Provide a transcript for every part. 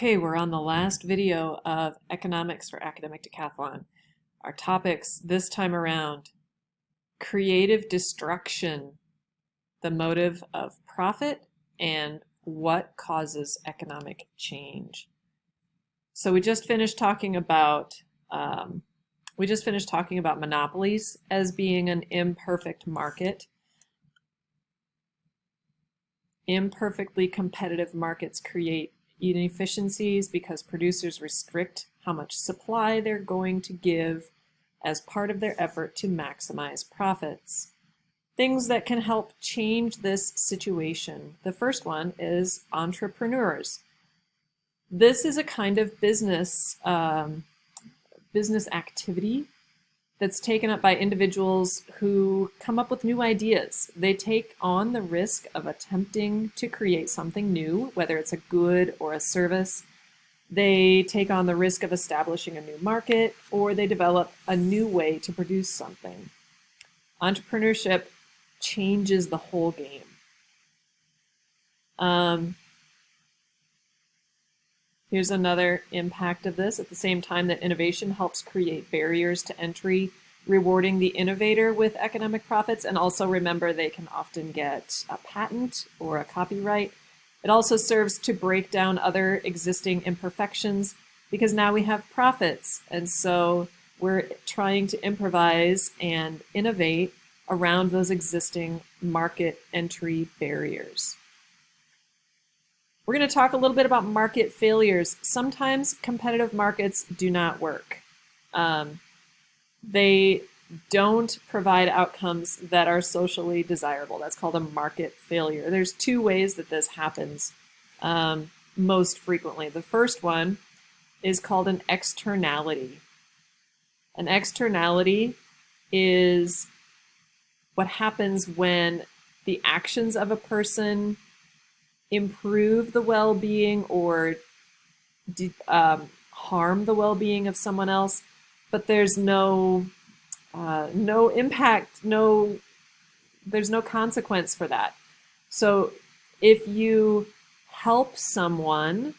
Okay, we're on the last video of Economics for Academic Decathlon. Our topics this time around: creative destruction, the motive of profit, and what causes economic change. So we just finished talking about monopolies as being an imperfect market. Imperfectly competitive markets create inefficiencies because producers restrict how much supply they're going to give as part of their effort to maximize profits. Things that can help change this situation. The first one is entrepreneurs. This is a kind of business activity that's taken up by individuals who come up with new ideas. They take on the risk of attempting to create something new, whether it's a good or a service. They take on the risk of establishing a new market, or they develop a new way to produce something. Entrepreneurship changes the whole game. Here's another impact of this. At the same time that innovation helps create barriers to entry, rewarding the innovator with economic profits, and also remember they can often get a patent or a copyright. It also serves to break down other existing imperfections because now we have profits, and so we're trying to improvise and innovate around those existing market entry barriers. We're going to talk a little bit about market failures. Sometimes competitive markets do not work. They don't provide outcomes that are socially desirable. That's called a market failure. There's two ways that this happens most frequently. The first one is called an externality. An externality is what happens when the actions of a person improve the well-being or harm the well-being of someone else, but there's no impact, there's no consequence for that. So if you help someone,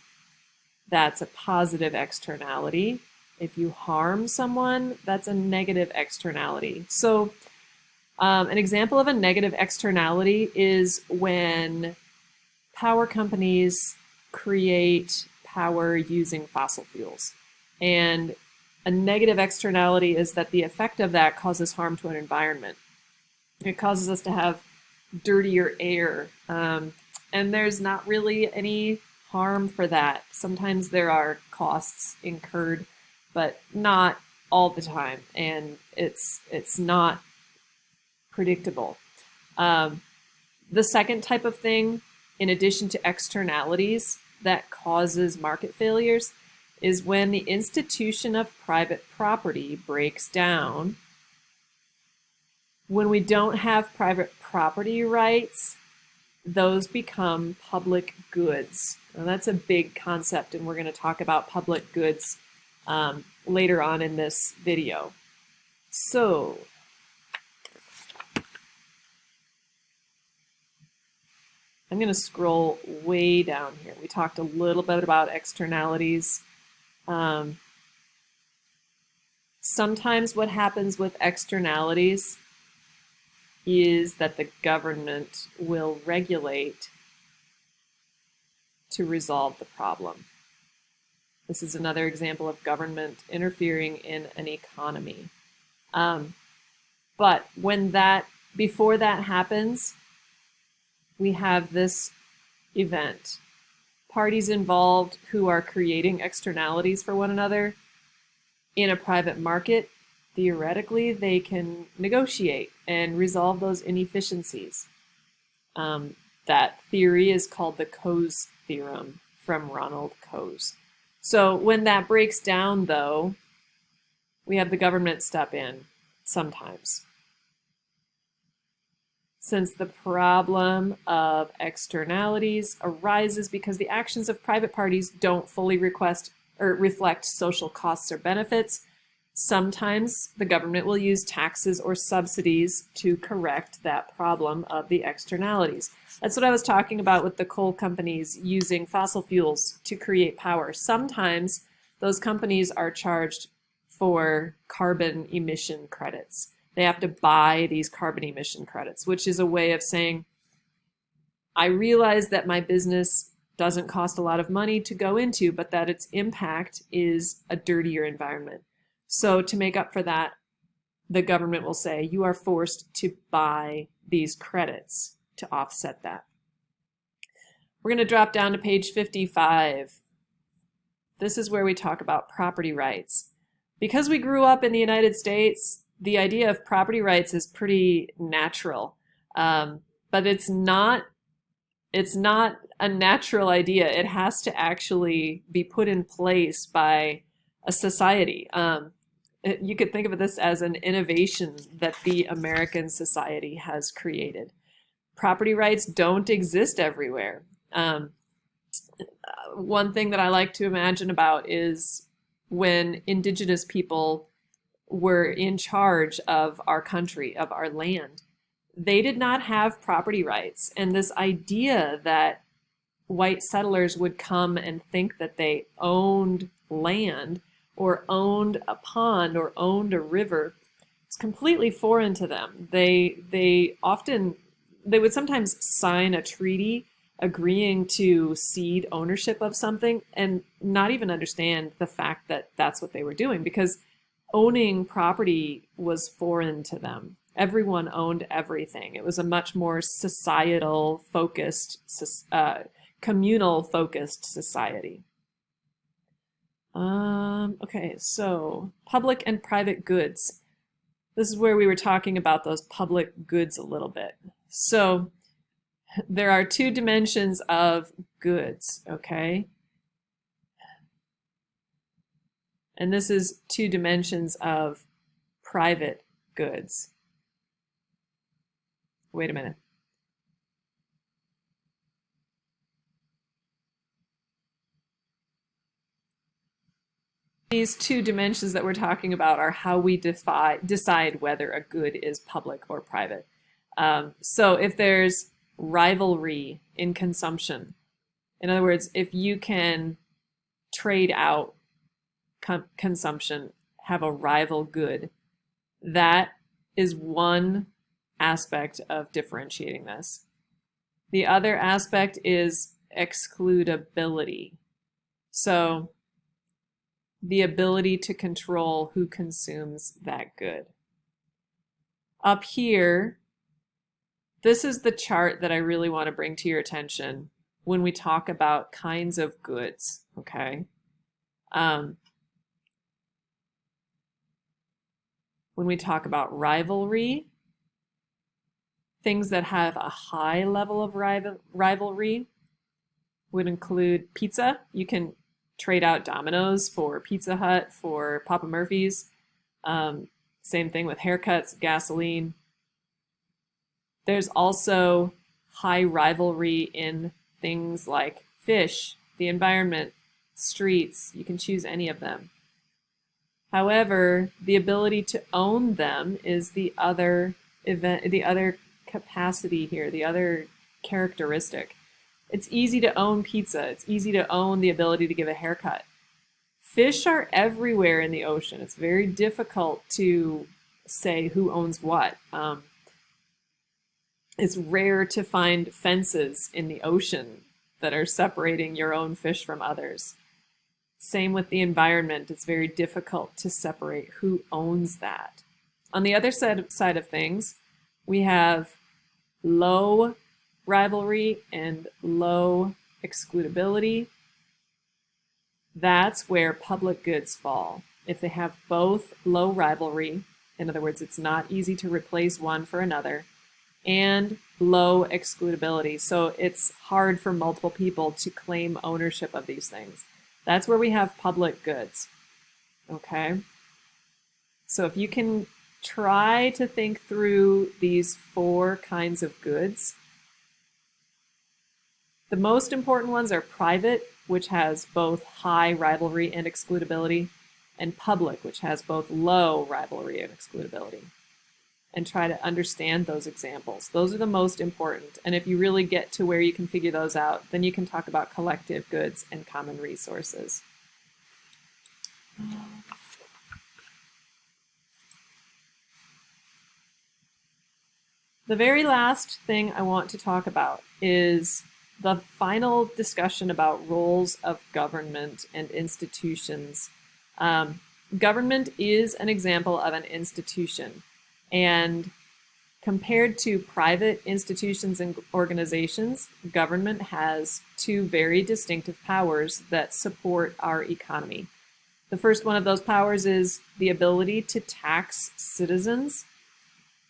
that's a positive externality. If you harm someone, that's a negative externality. So an example of a negative externality is when power companies create power using fossil fuels. And a negative externality is that the effect of that causes harm to an environment. It causes us to have dirtier air. And there's not really any harm for that. Sometimes there are costs incurred, but not all the time. And it's not predictable. The second type of thing, in addition to externalities that causes market failures, is when the institution of private property breaks down. When we don't have private property rights, those become public goods. And that's a big concept, and we're going to talk about public goods later on in this video. So, I'm going to scroll way down here. We talked a little bit about externalities. Sometimes what happens with externalities is that the government will regulate to resolve the problem. This is another example of government interfering in an economy. But before that happens, we have this event. Parties involved who are creating externalities for one another in a private market, theoretically, they can negotiate and resolve those inefficiencies. That theory is called the Coase theorem from Ronald Coase. So when that breaks down, though, we have the government step in sometimes. Since the problem of externalities arises because the actions of private parties don't fully reflect social costs or benefits, Sometimes the government will use taxes or subsidies to correct that problem of the externalities. That's what I was talking about with the coal companies using fossil fuels to create power. Sometimes those companies are charged for carbon emission credits. They have to buy these carbon emission credits, which is a way of saying, I realize that my business doesn't cost a lot of money to go into, but that its impact is a dirtier environment. So to make up for that, the government will say, you are forced to buy these credits to offset that. We're going to drop down to page 55. This is where we talk about property rights. Because we grew up in the United States, the idea of property rights is pretty natural, but it's not a natural idea. It has to actually be put in place by a society. You could think of this as an innovation that the American society has created. Property rights don't exist everywhere. One thing that I like to imagine about is when indigenous people were in charge of our country, of our land. They did not have property rights. And this idea that white settlers would come and think that they owned land or owned a pond or owned a river, it's completely foreign to them. They would sometimes sign a treaty agreeing to cede ownership of something and not even understand the fact that that's what they were doing, because owning property was foreign to them. Everyone owned everything. It was a much more societal focused, communal focused society. Okay, so public and private goods. This is where we were talking about those public goods a little bit. So there are two dimensions of goods, okay? And this is two dimensions of private goods. Wait a minute. These two dimensions that we're talking about are how we decide whether a good is public or private. So if there's rivalry in consumption, in other words, if you can trade out consumption, have a rival good, that is one aspect of differentiating this. The other aspect is excludability. So the ability to control who consumes that good. Up here, this is the chart that I really want to bring to your attention when we talk about kinds of goods, okay? When we talk about rivalry, things that have a high level of rivalry would include pizza. You can trade out Domino's for Pizza Hut, for Papa Murphy's. Same thing with haircuts, gasoline. There's also high rivalry in things like fish, the environment, streets. You can choose any of them. However, the ability to own them is the other capacity here, the other characteristic. It's easy to own pizza. It's easy to own the ability to give a haircut. Fish are everywhere in the ocean. It's very difficult to say who owns what. It's rare to find fences in the ocean that are separating your own fish from others. Same with the environment. It's very difficult to separate who owns that. On the other side of things, we have low rivalry and low excludability. That's where public goods fall. If they have both low rivalry, in other words, it's not easy to replace one for another, and low excludability, so it's hard for multiple people to claim ownership of these things. That's where we have public goods, okay? So if you can try to think through these four kinds of goods, the most important ones are private, which has both high rivalry and excludability, and public, which has both low rivalry and excludability. And try to understand those examples. Those are the most important. And if you really get to where you can figure those out, then you can talk about collective goods and common resources. The very last thing I want to talk about is the final discussion about roles of government and institutions. Government is an example of an institution, and compared to private institutions and organizations, government has two very distinctive powers that support our economy. The first one of those powers is the ability to tax citizens.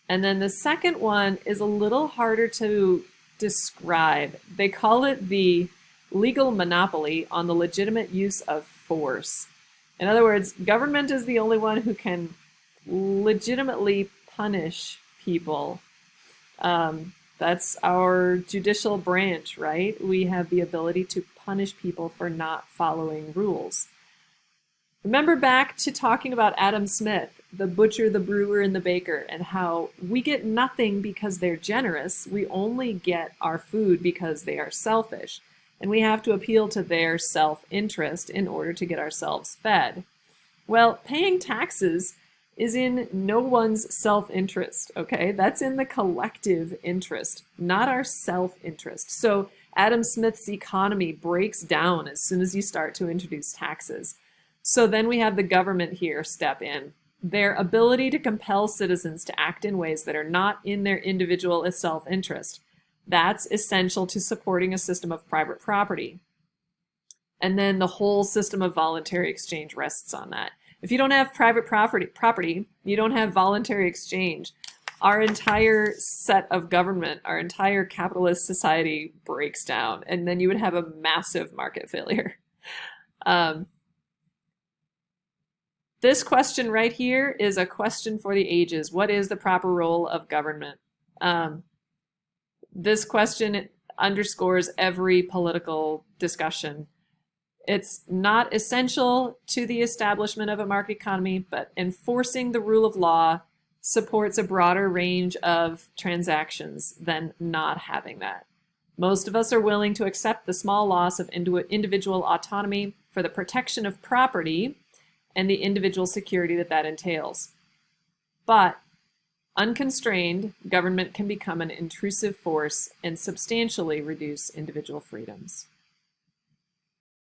And then the second one is a little harder to describe. They call it the legal monopoly on the legitimate use of force. In other words, government is the only one who can legitimately punish people. That's our judicial branch, right? We have the ability to punish people for not following rules. Remember back to talking about Adam Smith, the butcher, the brewer, and the baker, and how we get nothing because they're generous. We only get our food because they are selfish. And we have to appeal to their self-interest in order to get ourselves fed. Well, paying taxes is in no one's self-interest, okay? That's in the collective interest, not our self-interest. So Adam Smith's economy breaks down as soon as you start to introduce taxes. So then we have the government here step in. Their ability to compel citizens to act in ways that are not in their individual self-interest. That's essential to supporting a system of private property. And then the whole system of voluntary exchange rests on that. If you don't have private property, you don't have voluntary exchange. Our entire set of government, our entire capitalist society breaks down, and then you would have a massive market failure. This question right here is a question for the ages. What is the proper role of government? This question underscores every political discussion. It's not essential to the establishment of a market economy, but enforcing the rule of law supports a broader range of transactions than not having that. Most of us are willing to accept the small loss of individual autonomy for the protection of property and the individual security that that entails. But unconstrained, government can become an intrusive force and substantially reduce individual freedoms.